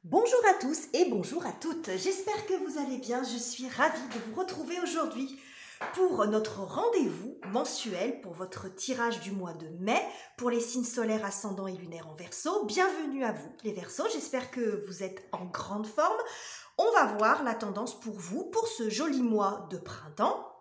Bonjour à tous et bonjour à toutes, j'espère que vous allez bien, je suis ravie de vous retrouver aujourd'hui pour notre rendez-vous mensuel pour votre tirage du mois de mai pour les signes solaires ascendants et lunaires en Verseau. Bienvenue à vous les Verseaux, j'espère que vous êtes en grande forme. On va voir la tendance pour vous pour ce joli mois de printemps,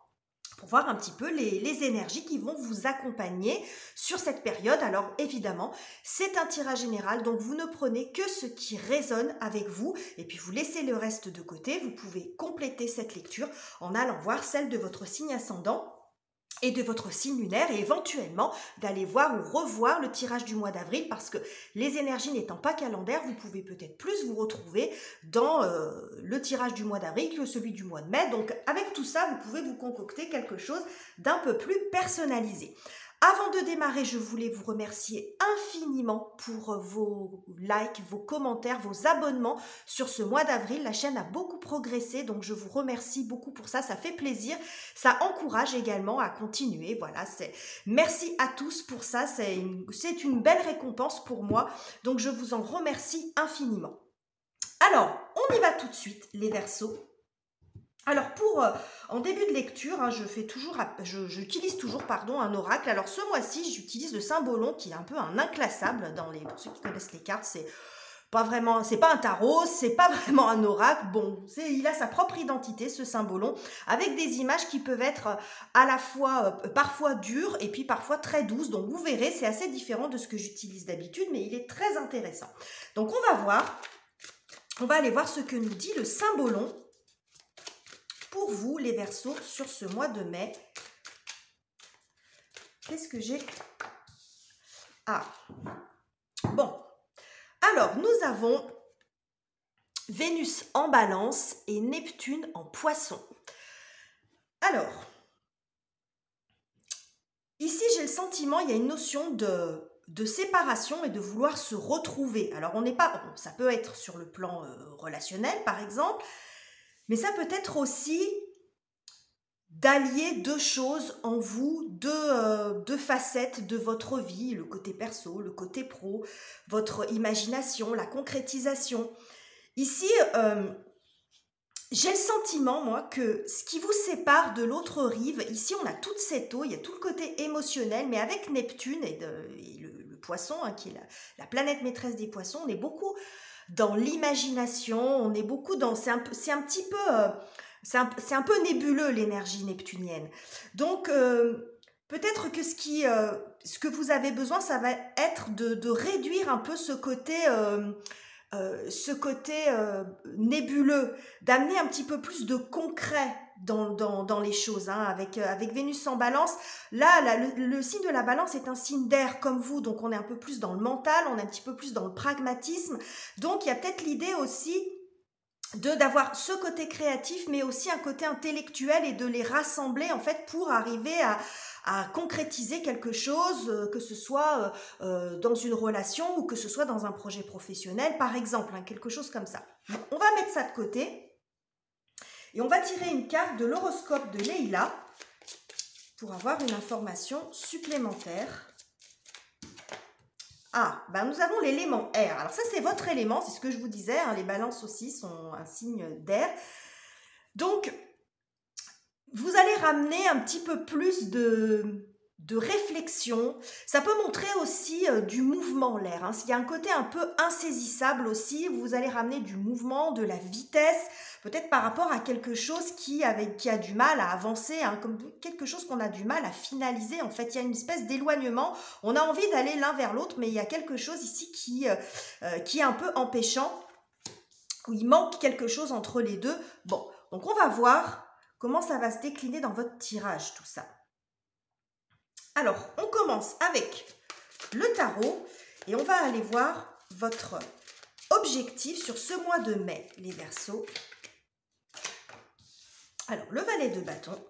pour voir un petit peu les énergies qui vont vous accompagner sur cette période. Alors évidemment, c'est un tirage général, donc vous ne prenez que ce qui résonne avec vous et puis vous laissez le reste de côté. Vous pouvez compléter cette lecture en allant voir celle de votre signe ascendant et de votre signe lunaire et éventuellement d'aller voir ou revoir le tirage du mois d'avril parce que les énergies n'étant pas calendaires, vous pouvez peut-être plus vous retrouver dans le tirage du mois d'avril que celui du mois de mai. Donc avec tout ça, vous pouvez vous concocter quelque chose d'un peu plus personnalisé. Avant de démarrer, je voulais vous remercier infiniment pour vos likes, vos commentaires, vos abonnements sur ce mois d'avril. La chaîne a beaucoup progressé, donc je vous remercie beaucoup pour ça. Ça fait plaisir, ça encourage également à continuer. Voilà, merci à tous pour ça. C'est une belle récompense pour moi, donc je vous en remercie infiniment. Alors, on y va tout de suite, les Verseaux. Alors en début de lecture, j'utilise toujours un oracle. Alors ce mois-ci, j'utilise le Symbolon qui est un peu un inclassable pour ceux qui connaissent les cartes. C'est pas un tarot, c'est pas vraiment un oracle. Bon, il a sa propre identité, ce Symbolon, avec des images qui peuvent être à la fois parfois dures et puis parfois très douces. Donc vous verrez, c'est assez différent de ce que j'utilise d'habitude, mais il est très intéressant. Donc on va aller voir ce que nous dit le Symbolon pour vous, les Verseaux, sur ce mois de mai. Qu'est-ce que j'ai? Ah, bon. Alors, nous avons Vénus en Balance et Neptune en Poisson. Alors, ici, j'ai le sentiment, il y a une notion de séparation et de vouloir se retrouver. Alors, ça peut être sur le plan relationnel, par exemple, mais ça peut être aussi d'allier deux choses en vous, deux facettes de votre vie, le côté perso, le côté pro, votre imagination, la concrétisation. Ici, j'ai le sentiment, moi, que ce qui vous sépare de l'autre rive, ici on a toute cette eau, il y a tout le côté émotionnel, mais avec Neptune et le poisson, hein, qui est la planète maîtresse des poissons, on est beaucoup dans l'imagination, on est beaucoup dans... C'est un petit peu... c'est un peu nébuleux, l'énergie neptunienne. Donc, peut-être que ce que vous avez besoin, ça va être de réduire un peu ce côté nébuleux, d'amener un petit peu plus de concret dans les choses, hein, avec Vénus en Balance. Là, le signe de la Balance est un signe d'air comme vous, donc on est un peu plus dans le mental, on est un petit peu plus dans le pragmatisme. Donc, il y a peut-être l'idée aussi d'avoir ce côté créatif, mais aussi un côté intellectuel et de les rassembler en fait pour arriver à concrétiser quelque chose, que ce soit dans une relation ou que ce soit dans un projet professionnel, par exemple, hein, quelque chose comme ça. On va mettre ça de côté et on va tirer une carte de l'horoscope de Leïla pour avoir une information supplémentaire. Ah, ben nous avons l'élément air. Alors ça, c'est votre élément, c'est ce que je vous disais, hein, les balances aussi sont un signe d'air. Donc, vous allez ramener un petit peu plus de réflexion. Ça peut montrer aussi du mouvement, l'air. Hein. S'il y a un côté un peu insaisissable aussi, vous allez ramener du mouvement, de la vitesse, peut-être par rapport à quelque chose qui a du mal à avancer, hein, comme quelque chose qu'on a du mal à finaliser. En fait, il y a une espèce d'éloignement. On a envie d'aller l'un vers l'autre, mais il y a quelque chose ici qui est un peu empêchant, où il manque quelque chose entre les deux. Bon, donc on va voir comment ça va se décliner dans votre tirage, tout ça. Alors, on commence avec le tarot et on va aller voir votre objectif sur ce mois de mai, les Verseaux. Alors, le valet de bâton.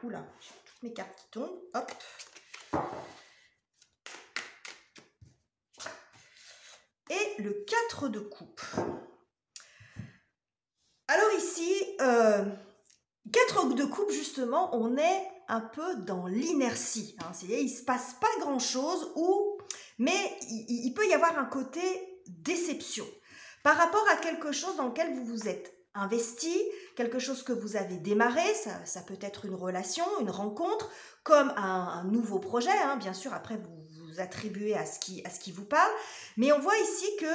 Oula, j'ai toutes mes cartes qui tombent. Hop. Et le 4 de coupe. Alors ici, 4 de coupe, justement, on est un peu dans l'inertie. Hein. C'est-à-dire, il ne se passe pas grand-chose, mais il peut y avoir un côté déception par rapport à quelque chose dans lequel vous vous êtes investi, quelque chose que vous avez démarré, ça peut être une relation, une rencontre, comme un nouveau projet, hein, bien sûr, après vous vous attribuez à ce qui vous parle, mais on voit ici que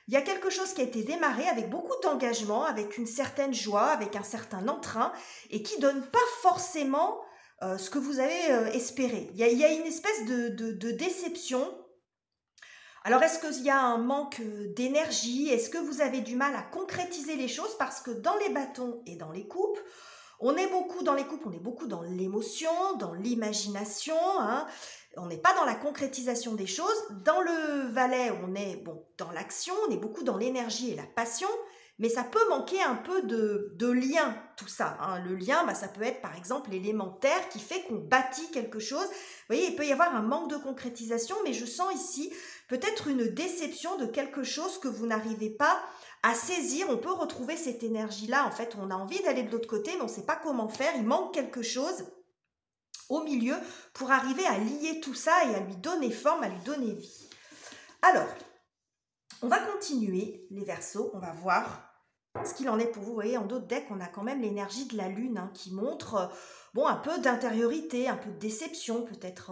il y a quelque chose qui a été démarré avec beaucoup d'engagement, avec une certaine joie, avec un certain entrain, et qui donne pas forcément ce que vous avez espéré. Il y a une espèce de déception. Alors, est-ce qu'il y a un manque d'énergie? Est-ce que vous avez du mal à concrétiser les choses? Parce que dans les bâtons et dans les coupes, on est beaucoup dans les coupes, on est beaucoup dans l'émotion, dans l'imagination, hein. On n'est pas dans la concrétisation des choses. Dans le valet, on est bon, dans l'action, on est beaucoup dans l'énergie et la passion, mais ça peut manquer un peu de lien, tout ça, hein. Le lien, bah, ça peut être par exemple l'élément terre qui fait qu'on bâtit quelque chose. Vous voyez, il peut y avoir un manque de concrétisation, mais je sens ici peut-être une déception de quelque chose que vous n'arrivez pas à saisir. On peut retrouver cette énergie-là. En fait, on a envie d'aller de l'autre côté, mais on ne sait pas comment faire. Il manque quelque chose au milieu pour arriver à lier tout ça et à lui donner forme, à lui donner vie. Alors, on va continuer les Verseaux. On va voir ce qu'il en est pour vous. Vous voyez, en d'autres decks, on a quand même l'énergie de la Lune, hein, qui montre bon, un peu d'intériorité, un peu de déception, peut-être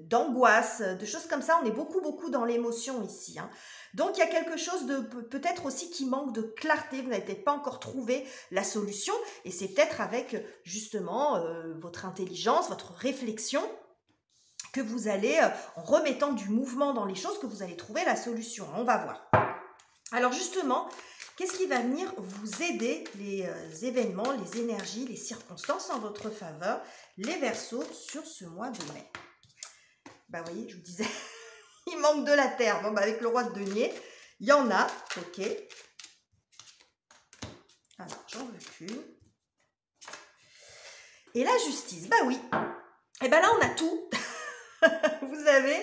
d'angoisse, de choses comme ça. On est beaucoup dans l'émotion ici, hein. Donc, il y a quelque chose de peut-être aussi qui manque de clarté. Vous n'avez peut-être pas encore trouvé la solution. Et c'est peut-être avec justement votre intelligence, votre réflexion, que vous allez, en remettant du mouvement dans les choses, que vous allez trouver la solution. On va voir. Alors justement, qu'est-ce qui va venir vous aider, les événements, les énergies, les circonstances en votre faveur, les Verseaux, sur ce mois de mai? Bah vous voyez, je vous disais, il manque de la terre. Bon, bah, avec le roi de denier, il y en a, ok. Alors, j'en recule. Et la justice, bah oui. Et ben là, on a tout. Vous avez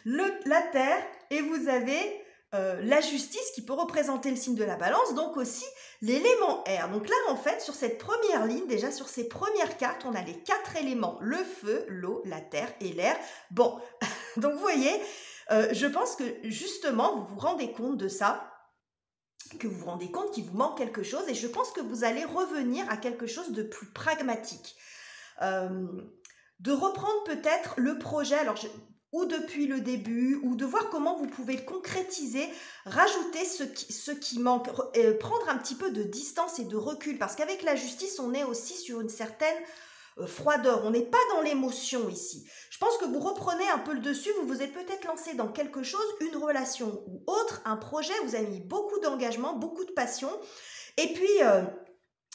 la terre et vous avez la justice qui peut représenter le signe de la balance, donc aussi l'élément air. Donc là, en fait, sur cette première ligne, déjà sur ces premières cartes, on a les 4 éléments, le feu, l'eau, la terre et l'air. Bon, donc vous voyez, je pense que justement, vous vous rendez compte de ça, que vous vous rendez compte qu'il vous manque quelque chose, et je pense que vous allez revenir à quelque chose de plus pragmatique. De reprendre peut-être le projet, alors ou depuis le début, ou de voir comment vous pouvez le concrétiser, rajouter ce qui manque, prendre un petit peu de distance et de recul, parce qu'avec la justice, on est aussi sur une certaine froideur, on n'est pas dans l'émotion ici. Je pense que vous reprenez un peu le dessus, vous vous êtes peut-être lancé dans quelque chose, une relation ou autre, un projet, vous avez mis beaucoup d'engagement, beaucoup de passion, et puis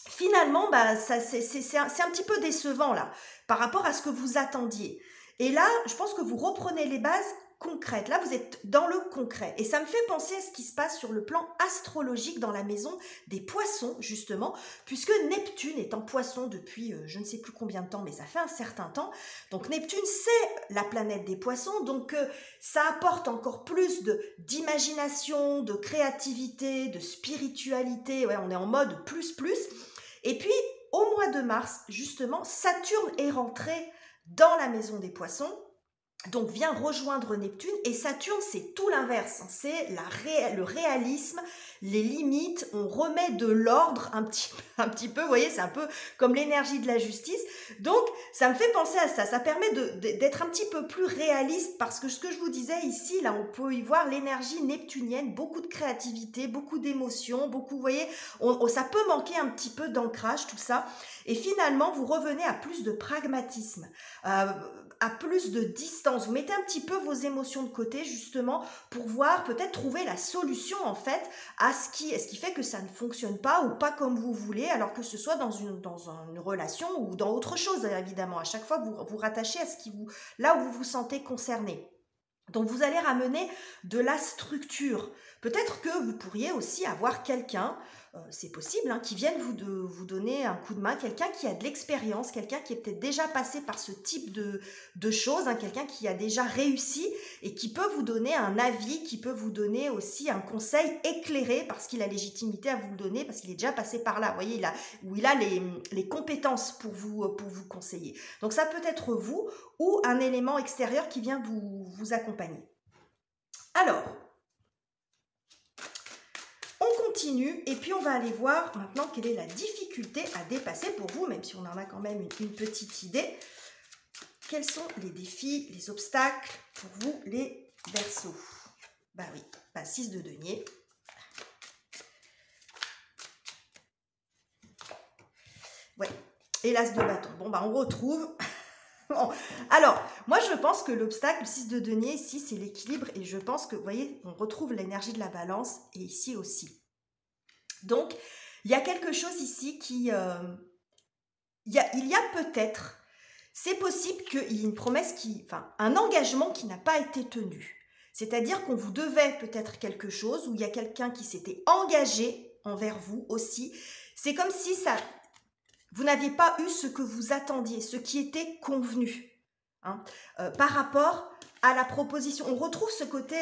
finalement, bah, c'est un petit peu décevant là, par rapport à ce que vous attendiez. Et là, je pense que vous reprenez les bases concrètes. Là, vous êtes dans le concret. Et ça me fait penser à ce qui se passe sur le plan astrologique dans la maison des poissons, justement, puisque Neptune est en poisson depuis je ne sais plus combien de temps, mais ça fait un certain temps. Donc Neptune, c'est la planète des poissons, donc ça apporte encore plus d'imagination, de créativité, de spiritualité. Ouais, on est en mode plus. Et puis, au mois de mars, justement, Saturne est rentré dans la maison des poissons, donc vient rejoindre Neptune, et Saturne, c'est tout l'inverse, c'est le réalisme, les limites, on remet de l'ordre un petit peu, vous voyez, c'est un peu comme l'énergie de la justice, donc ça me fait penser à ça, ça permet d'être un petit peu plus réaliste, parce que ce que je vous disais ici, là, on peut y voir l'énergie neptunienne, beaucoup de créativité, beaucoup d'émotions, beaucoup, vous voyez, ça peut manquer un petit peu d'ancrage, tout ça, et finalement, vous revenez à plus de pragmatisme, à plus de distance. Vous mettez un petit peu vos émotions de côté, justement, pour voir, peut-être trouver la solution, en fait, à ce qui fait que ça ne fonctionne pas ou pas comme vous voulez, alors que ce soit dans une relation ou dans autre chose, évidemment. À chaque fois, vous vous rattachez à là où vous vous sentez concerné. Donc, vous allez ramener de la structure. Peut-être que vous pourriez aussi avoir quelqu'un, c'est possible, hein, qui vienne vous donner un coup de main, quelqu'un qui a de l'expérience, quelqu'un qui est peut-être déjà passé par ce type de choses, hein, quelqu'un qui a déjà réussi et qui peut vous donner un avis, qui peut vous donner aussi un conseil éclairé parce qu'il a légitimité à vous le donner, parce qu'il est déjà passé par là. Vous voyez, il a les compétences pour vous conseiller. Donc, ça peut être vous ou un élément extérieur qui vient vous accompagner. Alors, continue et puis on va aller voir maintenant quelle est la difficulté à dépasser pour vous, même si on en a quand même une petite idée. Quels sont les défis, les obstacles pour vous, les Verseaux? Bah oui, 6 de denier. Ouais, et l'as de bâton. Bon, on retrouve. Bon. Alors, moi, je pense que l'obstacle, 6 de denier, ici, c'est l'équilibre. Et je pense que, vous voyez, on retrouve l'énergie de la balance et ici aussi. Donc, il y a quelque chose ici qui... il y a peut-être... C'est possible qu'il y ait une promesse un engagement qui n'a pas été tenu. C'est-à-dire qu'on vous devait peut-être quelque chose, ou il y a quelqu'un qui s'était engagé envers vous aussi. C'est comme si vous n'aviez pas eu ce que vous attendiez, ce qui était convenu. Hein, par rapport à la proposition. On retrouve ce côté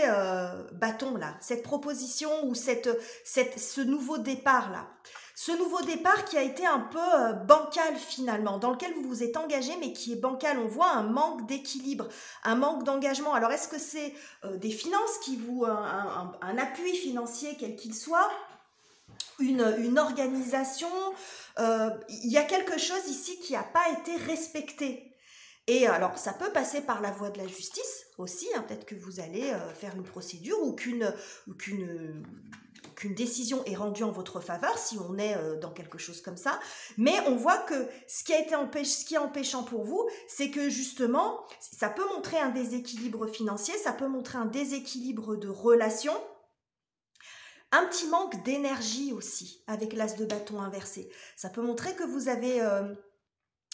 bâton là, cette proposition ou ce nouveau départ là. Ce nouveau départ qui a été un peu bancal finalement, dans lequel vous vous êtes engagé mais qui est bancal. On voit un manque d'équilibre, un manque d'engagement. Alors est-ce que c'est des finances qui vous... un appui financier quel qu'il soit, une organisation, il y a quelque chose ici qui n'a pas été respecté. Et alors, ça peut passer par la voie de la justice aussi, hein, peut-être que vous allez faire une procédure ou qu'une décision est rendue en votre faveur, si on est dans quelque chose comme ça. Mais on voit que ce qui est empêchant pour vous, c'est que justement, ça peut montrer un déséquilibre financier, ça peut montrer un déséquilibre de relations, un petit manque d'énergie aussi, avec l'as de bâton inversé. Ça peut montrer que vous avez...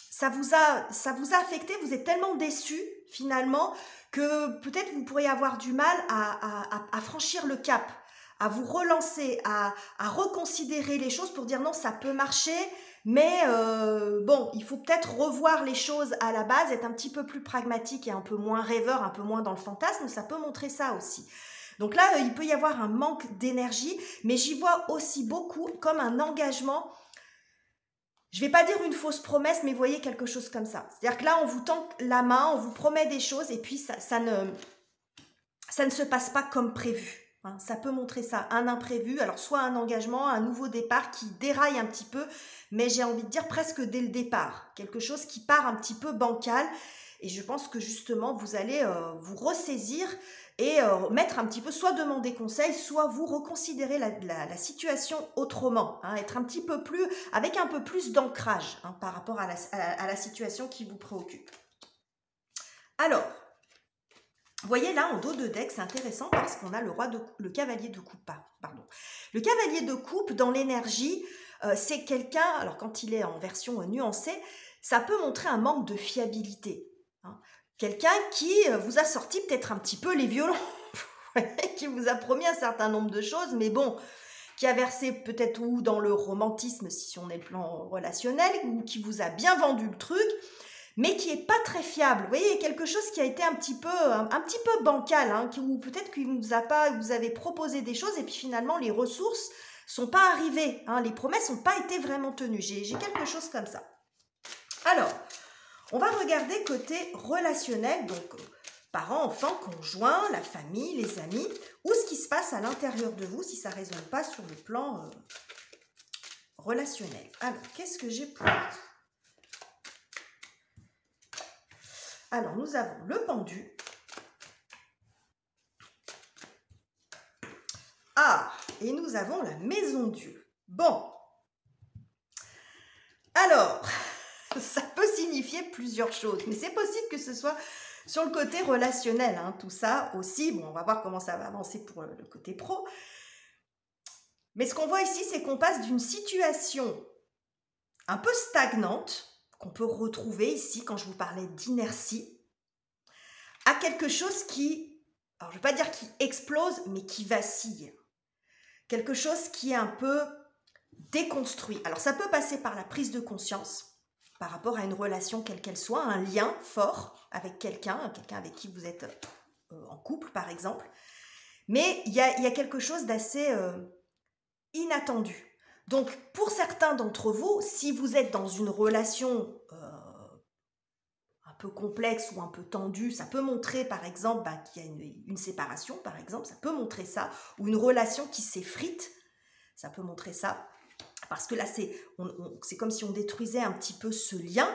ça vous a affecté, vous êtes tellement déçu finalement que peut-être vous pourriez avoir du mal à franchir le cap, à vous relancer, à reconsidérer les choses pour dire non, ça peut marcher, mais bon, il faut peut-être revoir les choses à la base, être un petit peu plus pragmatique et un peu moins rêveur, un peu moins dans le fantasme, ça peut montrer ça aussi. Donc là, il peut y avoir un manque d'énergie, mais j'y vois aussi beaucoup comme un engagement. Je ne vais pas dire une fausse promesse, mais voyez quelque chose comme ça. C'est-à-dire que là, on vous tend la main, on vous promet des choses et puis ça ne se passe pas comme prévu. Hein. Ça peut montrer ça, un imprévu, alors soit un engagement, un nouveau départ qui déraille un petit peu, mais j'ai envie de dire presque dès le départ. Quelque chose qui part un petit peu bancal et je pense que justement, vous allez vous ressaisir et mettre un petit peu, soit demander conseil, soit vous reconsidérer la situation autrement, hein, être un petit peu plus, avec un peu plus d'ancrage hein, par rapport à la situation qui vous préoccupe. Alors, vous voyez là en dos de deck, c'est intéressant parce qu'on a le cavalier de coupe. Pardon. Le cavalier de coupe dans l'énergie, c'est quelqu'un, alors quand il est en version nuancée, ça peut montrer un manque de fiabilité. Hein. Quelqu'un qui vous a sorti peut-être un petit peu les violons, qui vous a promis un certain nombre de choses, mais bon, qui a versé peut-être ou dans le romantisme, si on est le plan relationnel, ou qui vous a bien vendu le truc, mais qui n'est pas très fiable. Vous voyez, quelque chose qui a été un petit peu bancal, hein, ou peut-être qu'il vous avez proposé des choses et puis finalement les ressources sont pas arrivées, hein, les promesses n'ont pas été vraiment tenues. J'ai quelque chose comme ça. Alors, on va regarder côté relationnel, donc parents, enfants, conjoints, la famille, les amis, ou ce qui se passe à l'intérieur de vous si ça ne résonne pas sur le plan relationnel. Alors, qu'est-ce que j'ai pour vous? Alors, nous avons le pendu. Ah, et nous avons la maison Dieu. Bon. Alors, ça peut signifier plusieurs choses, mais c'est possible que ce soit sur le côté relationnel, hein, tout ça aussi. Bon, on va voir comment ça va avancer pour le côté pro. Mais ce qu'on voit ici, c'est qu'on passe d'une situation un peu stagnante, qu'on peut retrouver ici quand je vous parlais d'inertie, à quelque chose qui, alors je ne vais pas dire qui explose, mais qui vacille. Quelque chose qui est un peu déconstruit. Alors ça peut passer par la prise de conscience par rapport à une relation quelle qu'elle soit, un lien fort avec quelqu'un avec qui vous êtes en couple par exemple. Mais il y a quelque chose d'assez inattendu. Donc pour certains d'entre vous, si vous êtes dans une relation un peu complexe ou un peu tendue, ça peut montrer par exemple qu'il y a une séparation par exemple, ça peut montrer ça, ou une relation qui s'effrite. ça peut montrer ça. Parce que là, c'est comme si on détruisait un petit peu ce lien.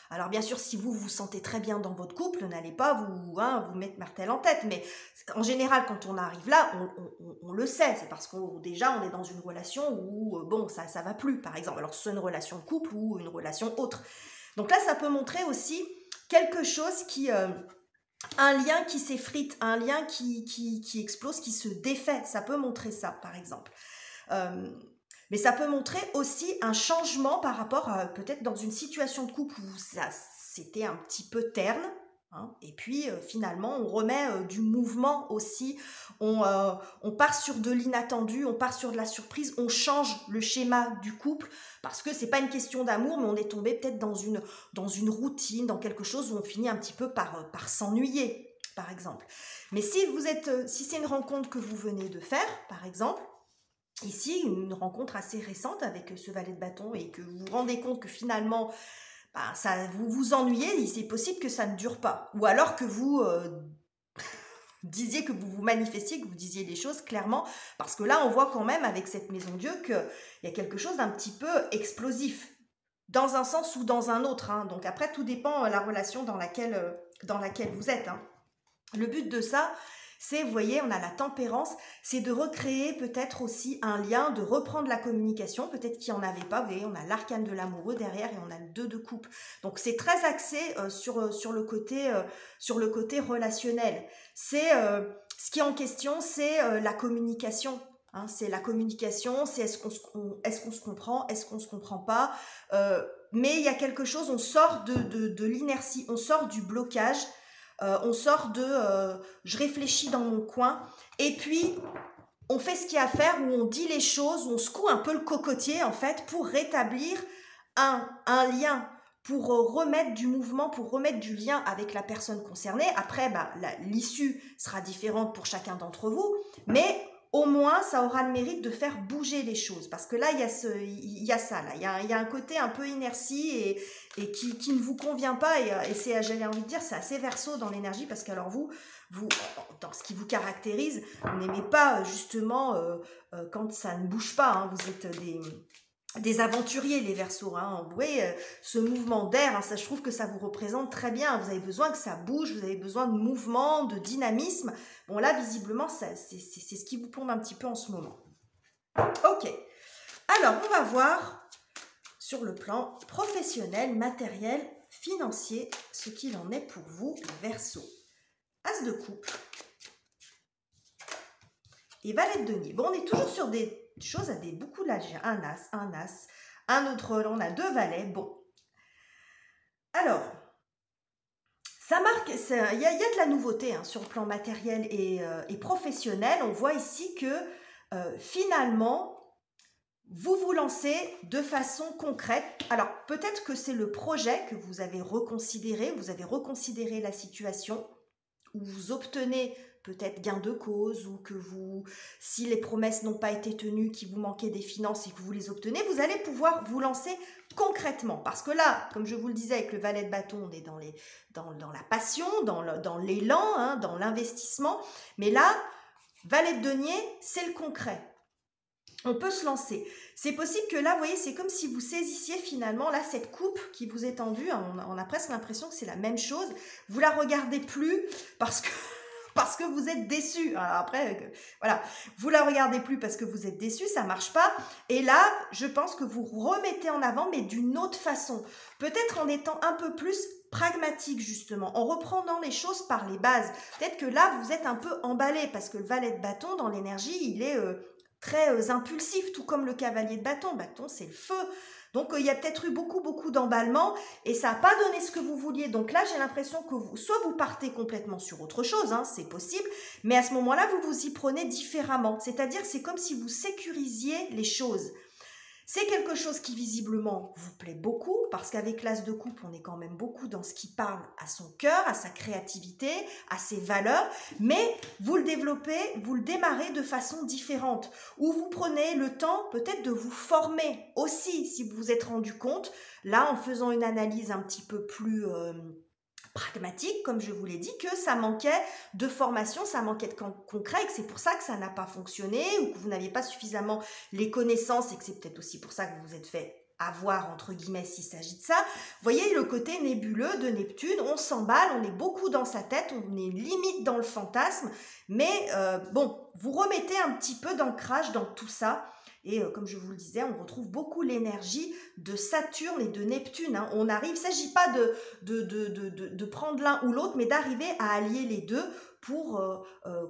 Alors bien sûr, si vous vous sentez très bien dans votre couple, n'allez pas vous mettre martel en tête. Mais en général, quand on arrive là, on le sait. C'est parce qu'on déjà on est dans une relation où bon, ça va plus, par exemple. Alors soit une relation de couple ou une relation autre. Donc là, ça peut montrer aussi quelque chose qui... un lien qui s'effrite, un lien qui explose, qui se défait. Ça peut montrer ça, par exemple. Mais ça peut montrer aussi un changement par rapport à peut-être dans une situation de couple où c'était un petit peu terne. Hein, et puis finalement, on remet du mouvement aussi. On part sur de l'inattendu, on part sur de la surprise, on change le schéma du couple parce que c'est pas une question d'amour, mais on est tombé peut-être dans une routine, dans quelque chose où on finit un petit peu par s'ennuyer, par exemple. Mais si c'est une rencontre que vous venez de faire, par exemple, ici, une rencontre assez récente avec ce valet de bâton et que vous vous rendez compte que finalement, vous vous ennuyez, c'est possible que ça ne dure pas. Ou alors que vous disiez, que vous vous manifestiez, que vous disiez les choses clairement. Parce que là, on voit quand même avec cette maison Dieu qu'il y a quelque chose d'un petit peu explosif. Dans un sens ou dans un autre. Hein. Donc après, tout dépend de la relation dans laquelle vous êtes. Hein. Le but de ça... c'est, vous voyez, on a la tempérance, c'est de recréer peut-être aussi un lien, de reprendre la communication, peut-être qu'il n'y en avait pas, vous voyez, on a l'arcane de l'amoureux derrière et on a le 2 de coupe. Donc c'est très axé sur le côté relationnel. C'est ce qui est en question, c'est la communication. Hein, c'est la communication, c'est est-ce qu'on se comprend, est-ce qu'on ne se comprend pas. Mais il y a quelque chose, on sort de l'inertie, on sort du blocage. On sort de je réfléchis dans mon coin et puis on fait ce qu'il y a à faire, où on dit les choses, où on secoue un peu le cocotier en fait pour rétablir un lien, pour remettre du mouvement, pour remettre du lien avec la personne concernée. Après, l'issue sera différente pour chacun d'entre vous, mais au moins ça aura le mérite de faire bouger les choses, parce que là il y a ça, là il y a un côté un peu inertie et qui ne vous convient pas, et c'est, j'avais envie de dire, c'est assez verso dans l'énergie, parce qu'alors vous dans ce qui vous caractérise, vous n'aimez pas justement quand ça ne bouge pas, hein, vous êtes des aventuriers, les Verseaux, hein. Vous voyez, ce mouvement d'air, hein, ça, je trouve que ça vous représente très bien. Vous avez besoin que ça bouge, vous avez besoin de mouvement, de dynamisme. Bon, là, visiblement, c'est ce qui vous plombe un petit peu en ce moment. Ok. Alors, on va voir sur le plan professionnel, matériel, financier, ce qu'il en est pour vous, les Verseaux. As de coupe et valet de denier. Bon, on est toujours sur des choses à beaucoup là. J'ai un as, un autre, là on a 2 valets. Bon, alors ça marque, il y a de la nouveauté hein, sur le plan matériel et professionnel. On voit ici que finalement vous vous lancez de façon concrète. Alors peut-être que c'est le projet que vous avez reconsidéré la situation, où vous obtenez peut-être gain de cause, ou que si les promesses n'ont pas été tenues, qu'il vous manquait des finances et que vous les obtenez, vous allez pouvoir vous lancer concrètement. Parce que là, comme je vous le disais avec le valet de bâton, on est dans la passion, dans l'élan, hein, dans l'investissement. Mais là, valet de denier, c'est le concret. On peut se lancer. C'est possible que là, vous voyez, c'est comme si vous saisissiez finalement, là, cette coupe qui vous est tendue. On a presque l'impression que c'est la même chose. Vous la regardez plus parce que vous êtes déçu. Alors après, voilà, vous la regardez plus parce que vous êtes déçu, ça marche pas. Et là, je pense que vous remettez en avant, mais d'une autre façon. Peut-être en étant un peu plus pragmatique, justement, en reprenant les choses par les bases. Peut-être que là, vous êtes un peu emballé parce que le valet de bâton, dans l'énergie, il est très impulsif, tout comme le cavalier de bâton. Bâton, c'est le feu. Donc, il y a peut-être eu beaucoup d'emballement et ça n'a pas donné ce que vous vouliez. Donc là, j'ai l'impression que soit vous partez complètement sur autre chose, hein, c'est possible, mais à ce moment-là, vous vous y prenez différemment. C'est-à-dire, c'est comme si vous sécurisiez les choses. C'est quelque chose qui visiblement vous plaît beaucoup, parce qu'avec l'as de coupe, on est quand même beaucoup dans ce qui parle à son cœur, à sa créativité, à ses valeurs, mais vous le développez, vous le démarrez de façon différente, où vous prenez le temps peut-être de vous former aussi, si vous vous êtes rendu compte, là en faisant une analyse un petit peu plus pragmatique, comme je vous l'ai dit, que ça manquait de formation, ça manquait de concret, et que c'est pour ça que ça n'a pas fonctionné, ou que vous n'aviez pas suffisamment les connaissances, et que c'est peut-être aussi pour ça que vous vous êtes fait avoir, entre guillemets, s'il s'agit de ça. Vous voyez le côté nébuleux de Neptune, on s'emballe, on est beaucoup dans sa tête, on est limite dans le fantasme, mais bon, vous remettez un petit peu d'ancrage dans tout ça, et comme je vous le disais, on retrouve beaucoup l'énergie de Saturne et de Neptune. Hein. On arrive, il ne s'agit pas de prendre l'un ou l'autre, mais d'arriver à allier les deux pour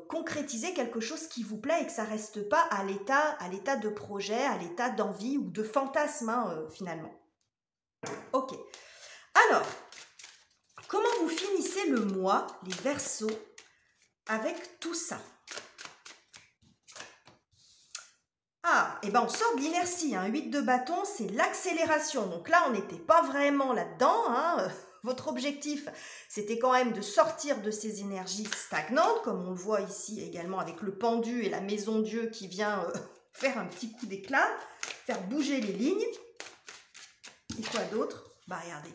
concrétiser quelque chose qui vous plaît et que ça ne reste pas à l'état de projet, à l'état d'envie ou de fantasme, hein, finalement. Ok. Alors, comment vous finissez le mois, les Verseaux, avec tout ça? Ah, et ben on sort de l'inertie, hein. 8 de bâton, c'est l'accélération. Donc là, on n'était pas vraiment là-dedans, hein. Votre objectif, c'était quand même de sortir de ces énergies stagnantes, comme on le voit ici également avec le pendu et la maison Dieu qui vient faire un petit coup d'éclat, faire bouger les lignes. Et quoi d'autre? Bah regardez.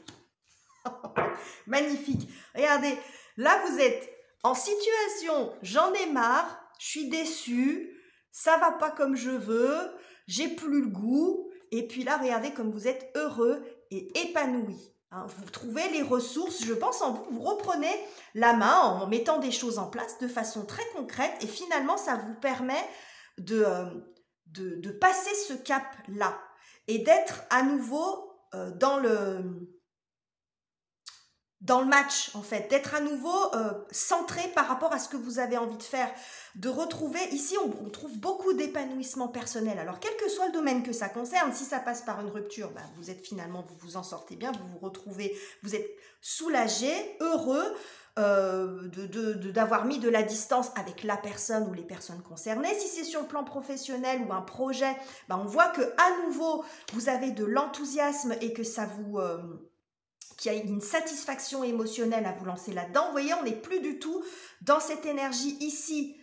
Magnifique. Regardez, là vous êtes en situation, j'en ai marre, je suis déçue, ça va pas comme je veux, j'ai plus le goût. Et puis là, regardez comme vous êtes heureux et épanoui. Hein, vous trouvez les ressources, je pense en vous, vous reprenez la main en mettant des choses en place de façon très concrète et finalement, ça vous permet de passer ce cap-là et d'être à nouveau dans le match, en fait, d'être à nouveau centré par rapport à ce que vous avez envie de faire, de retrouver, ici on trouve beaucoup d'épanouissement personnel, alors quel que soit le domaine que ça concerne, si ça passe par une rupture, ben, vous êtes finalement, vous vous en sortez bien, vous vous retrouvez, vous êtes soulagé, heureux d'avoir mis de la distance avec la personne ou les personnes concernées. Si c'est sur le plan professionnel ou un projet, ben, on voit que à nouveau vous avez de l'enthousiasme et que ça vous... qu'il y a une satisfaction émotionnelle à vous lancer là-dedans. Vous voyez, on n'est plus du tout dans cette énergie ici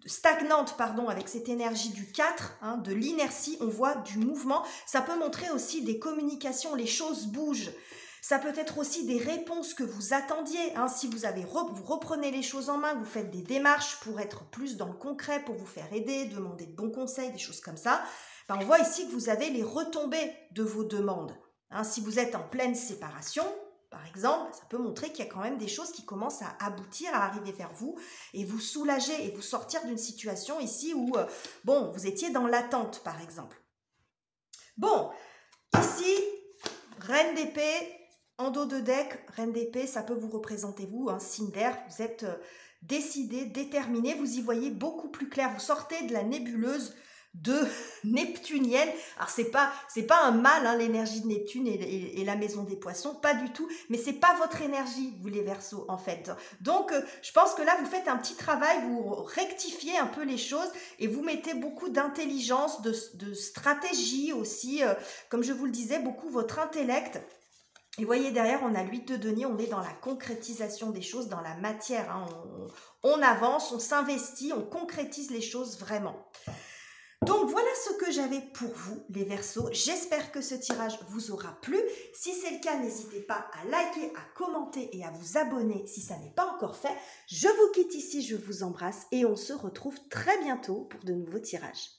stagnante, pardon, avec cette énergie du 4, hein, de l'inertie, on voit du mouvement. Ça peut montrer aussi des communications, les choses bougent. Ça peut être aussi des réponses que vous attendiez. Hein, si vous reprenez les choses en main, vous faites des démarches pour être plus dans le concret, pour vous faire aider, demander de bons conseils, des choses comme ça. Ben, on voit ici que vous avez les retombées de vos demandes. Hein, si vous êtes en pleine séparation, par exemple, ça peut montrer qu'il y a quand même des choses qui commencent à aboutir, à arriver vers vous et vous soulager et vous sortir d'une situation ici où, bon, vous étiez dans l'attente, par exemple. Bon, ici, Reine d'épée, en dos de deck, Reine d'épée, ça peut vous représenter vous, un signe d'air, vous êtes décidé, déterminé, vous y voyez beaucoup plus clair, vous sortez de la nébuleuse de neptunienne. Alors c'est pas un mal, hein, l'énergie de Neptune et la maison des poissons, pas du tout, mais c'est pas votre énergie, vous les Verseaux, en fait. Donc je pense que là vous faites un petit travail, vous rectifiez un peu les choses et vous mettez beaucoup d'intelligence, de stratégie aussi, comme je vous le disais, beaucoup votre intellect. Et vous voyez derrière, on a l'huile de denier, on est dans la concrétisation des choses, dans la matière, hein. On avance, on s'investit, on concrétise les choses vraiment. Donc voilà ce que j'avais pour vous les Verseaux, j'espère que ce tirage vous aura plu. Si c'est le cas, n'hésitez pas à liker, à commenter et à vous abonner si ça n'est pas encore fait. Je vous quitte ici, je vous embrasse et on se retrouve très bientôt pour de nouveaux tirages.